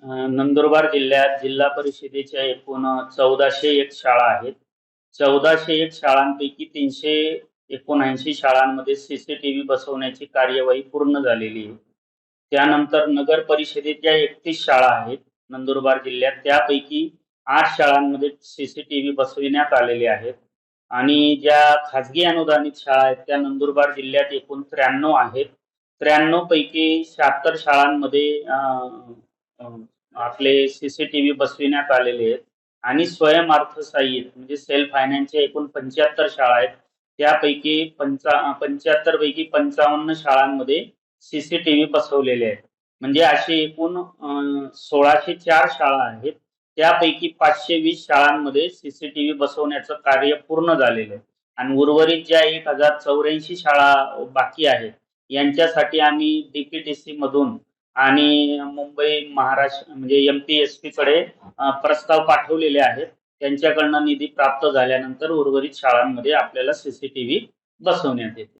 नंदुरबार जिल्ह्यात जिल्हा परिषदेच्या एकूण 1401 शाळा आहेत. 1401 शाळांपैकी 379 शाळांमध्ये सीसीटीव्ही बसवण्याची कार्यवाही पूर्ण झालेली आहे. त्यानंतर नगर परिषदेच्या 31 शाळा आहेत नंदुरबार जिल्ह्यात. त्यापैकी 8 शाळांमध्ये सीसीटीव्ही बसविण्यात आलेले आहेत. आणि ज्या खाजगी अनुदानित शाळा आहेत त्या नंदुरबार जिल्ह्यात एकूण 93 आहेत. 93 पैकी 76 शाळांमध्ये आपले सीसीटीव्ही बसविण्यात आलेले आहेत. आणि स्वयं अर्थसहाय्यित म्हणजे सेल्फ फायनान्सच्या एकूण 75 शाळा आहेत. त्यापैकी 75 पैकी 55 शाळांमध्ये सीसीटीव्ही बसवलेले आहेत. म्हणजे अशी एकूण 1604 शाळा आहेत. त्यापैकी 520 शाळांमध्ये सीसीटीव्ही बसवण्याचं कार्य पूर्ण झालेलं आहे. आणि उर्वरित ज्या 1084 शाळा बाकी आहेत यांच्यासाठी आम्ही डीपीटीसी मधून आणि मुंबई महाराष्ट्र म्हणजे MPSP कडे प्रस्ताव पाठवलेले आहेत. त्यांच्याकडनं निधी प्राप्त झाल्यानंतर उर्वरित शाळांमध्ये आपल्याला सीसीटीव्ही बसवण्यात येते.